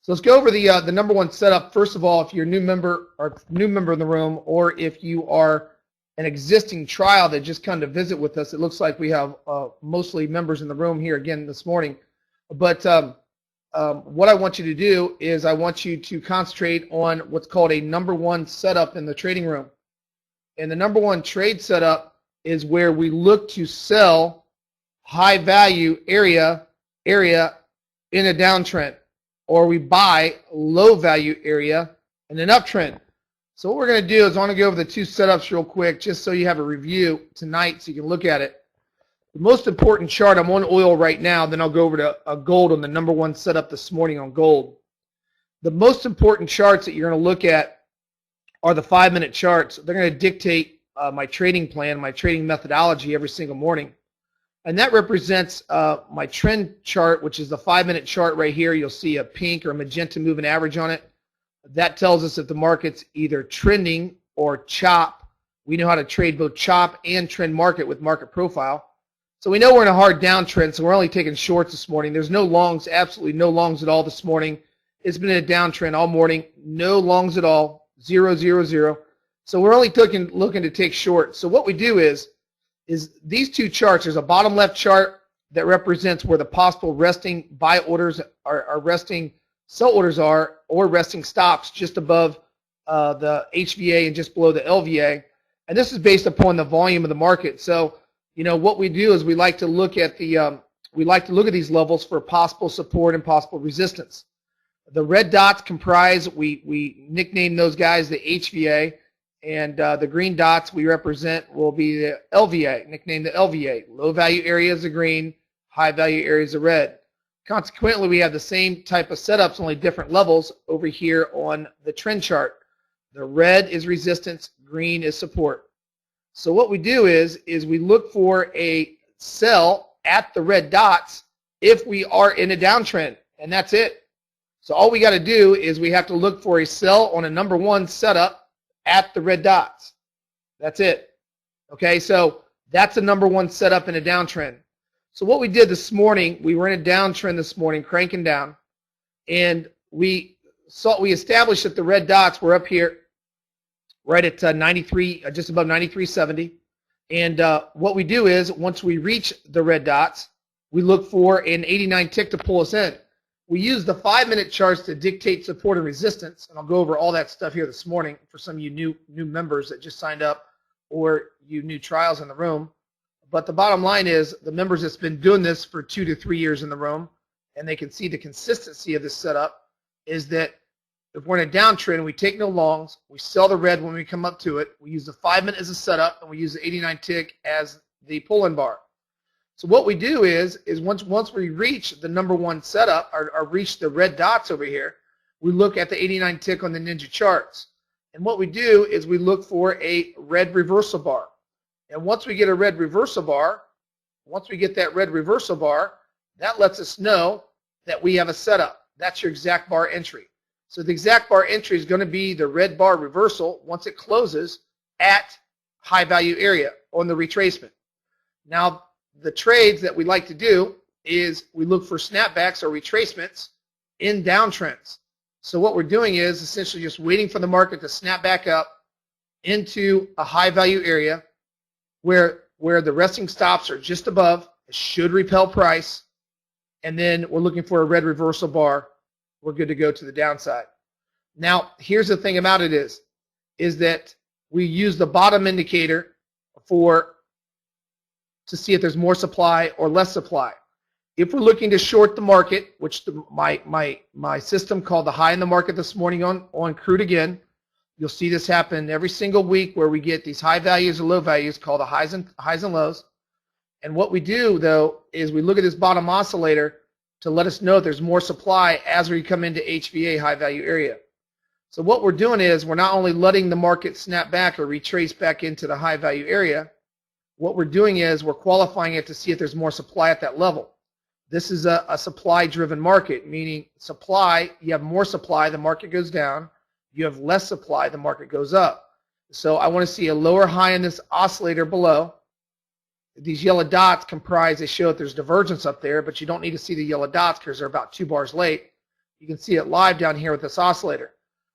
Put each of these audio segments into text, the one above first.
So let's go over the number one setup. First of all, if you're a new member in the room, or if you are an existing trial that just come to visit with us, it looks like we have mostly members in the room here again this morning. But what I want you to do is I want you to concentrate on what's called a number one setup in the trading room. And the number one trade setup is where we look to sell high value area in a downtrend, or we buy low value area in an uptrend. So what we're going to do is I want to go over the two setups real quick just so you have a review tonight so you can look at it. The most important chart, I'm on oil right now, then I'll go over to gold on the number one setup this morning on gold. The most important charts that you're going to look at are the 5-minute charts. They're going to dictate my trading plan, my trading methodology every single morning. And that represents my trend chart, which is the 5-minute chart right here. You'll see a pink or magenta moving average on it. That tells us if the market's either trending or chop. We know how to trade both chop and trend market with market profile. So we know we're in a hard downtrend, so we're only taking shorts this morning. There's no longs, absolutely no longs at all this morning. It's been in a downtrend all morning. No longs at all, 0, 0, 0. So we're only looking to take short. So what we do is these two charts, there's a bottom left chart that represents where the possible resting buy orders are resting sell orders are, or resting stops just above the HVA and just below the LVA. And this is based upon the volume of the market. So you know what we do is we like to look at these levels for possible support and possible resistance. The red dots comprise, we nickname those guys the HVA, and the green dots we represent will be the LVA, nicknamed the LVA. Low value area is the green, high value area is the red. Consequently, we have the same type of setups, only different levels over here on the trend chart. The red is resistance, green is support. So what we do is we look for a sell at the red dots if we are in a downtrend, and that's it. So all we got to do is we have to look for a sell on a number one setup at the red dots. That's it. Okay, so that's a number one setup in a downtrend. So what we did this morning, we were in a downtrend this morning, cranking down, and we established that the red dots were up here right at 93, just above 93.70. And what we do is once we reach the red dots, we look for an 89 tick to pull us in. We use the 5-minute charts to dictate support and resistance, and I'll go over all that stuff here this morning for some of you new members that just signed up or you new trials in the room. But the bottom line is the members that's been doing this for 2 to 3 years in the room, and they can see the consistency of this setup, is that if we're in a downtrend, we take no longs, we sell the red when we come up to it, we use the 5-minute as a setup, and we use the 89 tick as the pull-in bar. So what we do is once we reach the number one setup, or reach the red dots over here, we look at the 89 tick on the Ninja charts. And what we do is we look for a red reversal bar. And once we get a red reversal bar, that lets us know that we have a setup. That's your exact bar entry. So the exact bar entry is going to be the red bar reversal once it closes at high value area on the retracement. Now, the trades that we like to do is we look for snapbacks or retracements in downtrends. So what we're doing is essentially just waiting for the market to snap back up into a high value area where the resting stops are just above. It should repel price, and then we're looking for a red reversal bar. We're good to go to the downside. Now, here's the thing about it is that we use the bottom indicator to see if there's more supply or less supply. If we're looking to short the market, which my system called the high in the market this morning on crude again, you'll see this happen every single week where we get these high values and low values called the highs and lows. And what we do, though, is we look at this bottom oscillator to let us know if there's more supply as we come into HVA, high value area. So what we're doing is we're not only letting the market snap back or retrace back into the high value area, what we're doing is we're qualifying it to see if there's more supply at that level. This is a supply-driven market, meaning supply, you have more supply, the market goes down. You have less supply, the market goes up. So I want to see a lower high in this oscillator below. These yellow dots comprise, they show that there's divergence up there, but you don't need to see the yellow dots because they're about 2 bars late. You can see it live down here with this oscillator.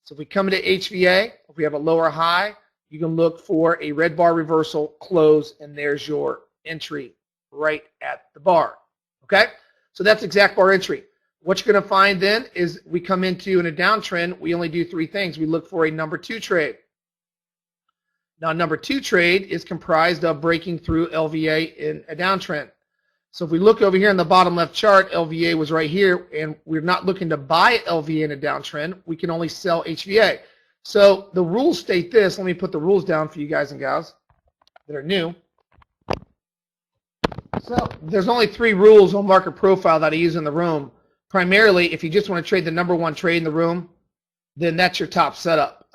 So if we come into HVA, if we have a lower high, you can look for a red bar reversal, close, and there's your entry right at the bar. Okay? So that's exact bar entry. What you're going to find then is we come into in a downtrend, we only do three things. We look for a number 2 trade. Now, number 2 trade is comprised of breaking through LVA in a downtrend. So if we look over here in the bottom left chart, LVA was right here, and we're not looking to buy LVA in a downtrend. We can only sell HVA. So the rules state this. Let me put the rules down for you guys and gals that are new. So there's only 3 rules on market profile that I use in the room. Primarily, if you just want to trade the number 1 trade in the room, then that's your top setup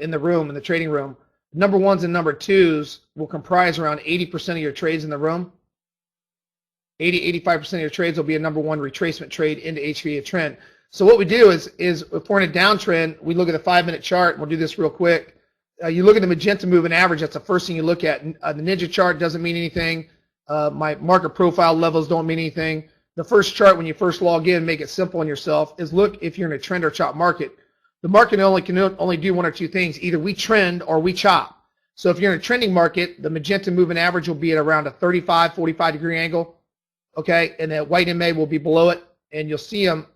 in the room, in the trading room. Number 1s and number 2s will comprise around 80% of your trades in the room. 80-85% of your trades will be a number 1 retracement trade into HVA trend. So what we do is if we're in a downtrend, we look at the 5-minute chart. We'll do this real quick. You look at the magenta moving average. That's the first thing you look at. The ninja chart doesn't mean anything. My market profile levels don't mean anything. The first chart when you first log in, make it simple on yourself, is look if you're in a trend or chop market. The market can only do 1 or 2 things. Either we trend or we chop. So if you're in a trending market, the magenta moving average will be at around a 35, 45 degree angle. Okay, and the white MA will be below it, and you'll see them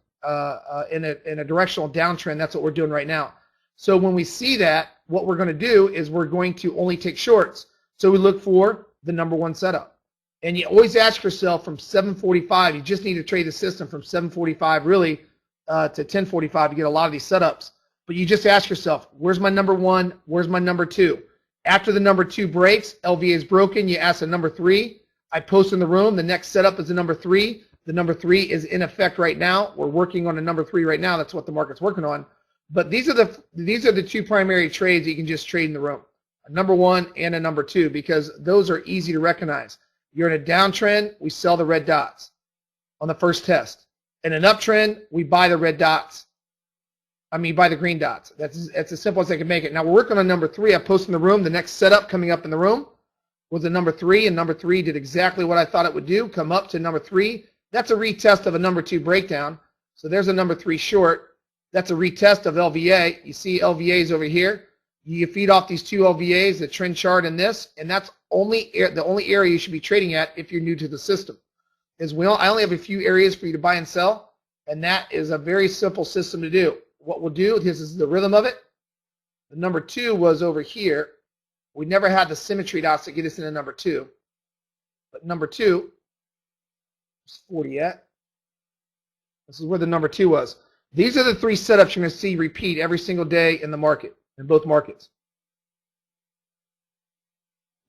in a directional downtrend. That's what we're doing right now. So when we see that, what we're going to do is we're going to only take shorts. So we look for the number 1 setup. And you always ask yourself from 7:45, you just need to trade the system from 7:45 really to 10:45 to get a lot of these setups. But you just ask yourself, where's my number 1? Where's my number 2? After the number 2 breaks, LVA is broken, you ask the number 3. I post in the room, the next setup is the number 3. The number 3 is in effect right now. We're working on a number 3 right now. That's what the market's working on. But these are the 2 primary trades that you can just trade in the room. A number 1 and a number 2, because those are easy to recognize. You're in a downtrend, we sell the red dots on the first test. In an uptrend, we buy the red dots. Buy the green dots. That's as simple as I can make it. Now we're working on number 3. I posted in the room. The next setup coming up in the room was a number 3, and number 3 did exactly what I thought it would do, come up to number 3. That's a retest of a number 2 breakdown. So there's a number 3 short. That's a retest of LVA. You see LVAs over here. You feed off these 2 LVAs, the trend chart and this, and that's the only area you should be trading at if you're new to the system. I only have a few areas for you to buy and sell, and that is a very simple system to do. What we'll do, this is the rhythm of it. The number 2 was over here. We never had the symmetry dots to get us into number 2. But number 2 is 40 at. This is where the number 2 was. These are the 3 setups you're going to see repeat every single day in the market, in both markets.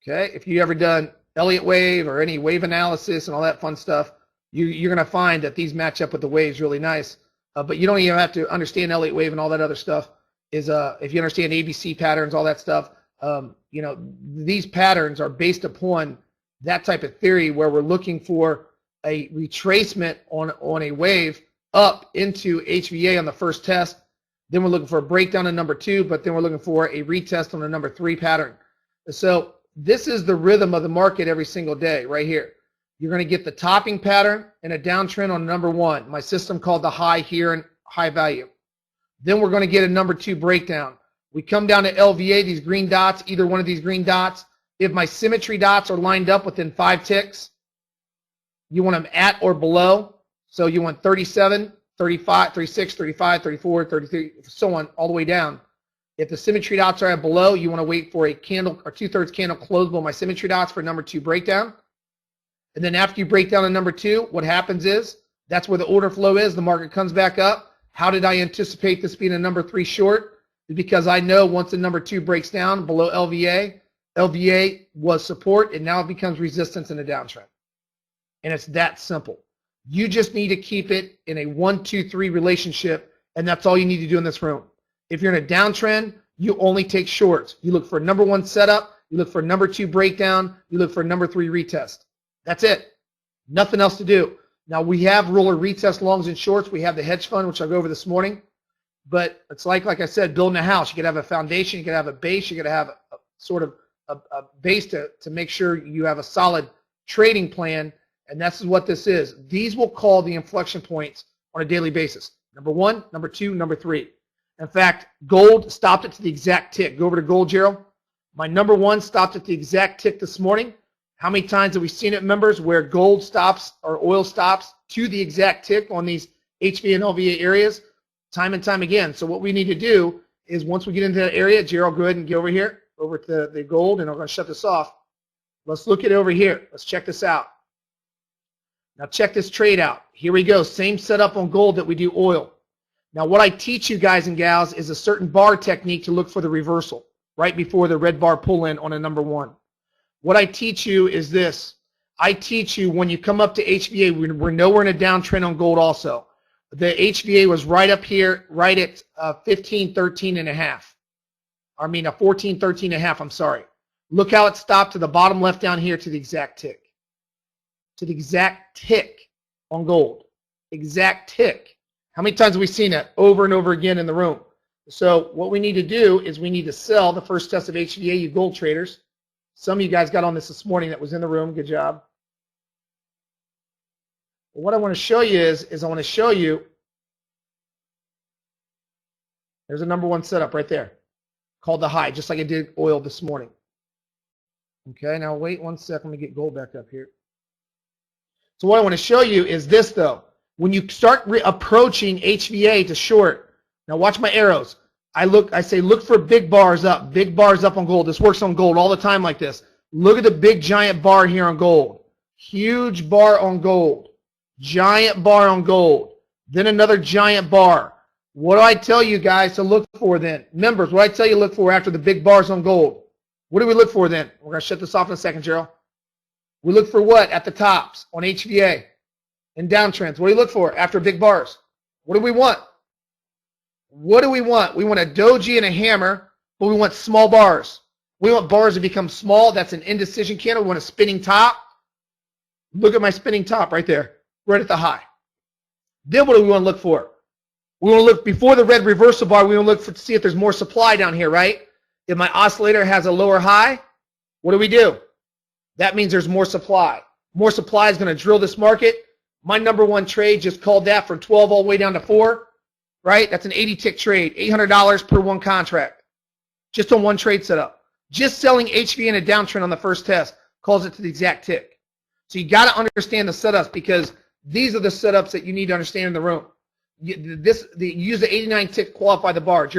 Okay, if you've ever done Elliott wave or any wave analysis and all that fun stuff, you're going to find that these match up with the waves really nice. But you don't even have to understand Elliott wave and all that other stuff. If you understand ABC patterns, all that stuff, these patterns are based upon that type of theory where we're looking for a retracement on a wave up into HVA on the first test. Then we're looking for a breakdown in number 2, but then we're looking for a retest on the number 3 pattern. So this is the rhythm of the market every single day right here. You're going to get the topping pattern and a downtrend on number 1. My system called the high here and high value. Then we're going to get a number 2 breakdown. We come down to LVA, these green dots, either one of these green dots. If my symmetry dots are lined up within 5 ticks, you want them at or below. So you want 37, 35, 36, 35, 34, 33, so on, all the way down. If the symmetry dots are at below, you want to wait for a candle or 2/3 candle close below my symmetry dots for number 2 breakdown. And then after you break down a number 2, what happens is that's where the order flow is. The market comes back up. How did I anticipate this being a number 3 short? Because I know once the number 2 breaks down below LVA, LVA was support, and now it becomes resistance in a downtrend. And it's that simple. You just need to keep it in a 1, 2, 3 relationship, and that's all you need to do in this room. If you're in a downtrend, you only take shorts. You look for a number 1 setup, you look for a number 2 breakdown, you look for a number 3 retest. That's it. Nothing else to do. Now, we have roller retest longs and shorts. We have the hedge fund, which I'll go over this morning. But it's like I said, building a house. You could have a foundation, you could have a base, you could have a sort of a base to make sure you have a solid trading plan, and that's what this is. These will call the inflection points on a daily basis. Number 1, number 2, number 3. In fact, gold stopped it to the exact tick. Go over to gold, Gerald. My number 1 stopped at the exact tick this morning. How many times have we seen it, members, where gold stops or oil stops to the exact tick on these HVA and LVA areas? Time and time again. So what we need to do is once we get into that area, Gerald, go ahead and get over here, over to the gold, and I'm going to shut this off. Let's look at it over here. Let's check this out. Now check this trade out. Here we go. Same setup on gold that we do oil. Now what I teach you guys and gals is a certain bar technique to look for the reversal right before the red bar pull in on a number 1. What I teach you is this. I teach you when you come up to HVA, we know we're in a downtrend on gold also. The HVA was right up here, right at 1513 and a half. I mean a 1413 and a half, I'm sorry. Look how it stopped to the bottom left down here to the exact tick. To the exact tick on gold. Exact tick. How many times have we seen that? Over and over again in the room. So what we need to do is we need to sell the first test of HVA, you gold traders. Some of you guys got on this morning that was in the room. Good job. But what I want to show you is I want to show you, there's a number 1 setup right there called the high, just like I did oil this morning. Okay, now wait 1 second. Let me get gold back up here. So what I want to show you is this, though. When you start approaching HVA to short, now watch my arrows. I say look for big bars up on gold. This works on gold all the time like this. Look at the big giant bar here on gold. Huge bar on gold. Giant bar on gold. Then another giant bar. What do I tell you guys to look for then? Members, what do I tell you to look for after the big bars on gold? What do we look for then? We're going to shut this off in a second, Gerald. We look for what? At the tops on HVA and downtrends. What do you look for after big bars? What do we want? What do we want? We want a doji and a hammer, but we want small bars. We want bars to become small. That's an indecision candle. We want a spinning top. Look at my spinning top right there, right at the high. Then what do we want to look for? We want to look before the red reversal bar. We want to look to see if there's more supply down here, right? If my oscillator has a lower high, what do? That means there's more supply. More supply is going to drill this market. My number 1 trade just called that from 12 all the way down to 4, right? That's an 80 tick trade, $800 per 1 contract, just on 1 trade setup. Just selling HV in a downtrend on the first test calls it to the exact tick. So you got to understand the setups because these are the setups that you need to understand in the room. Use the 89 tick to qualify the bar.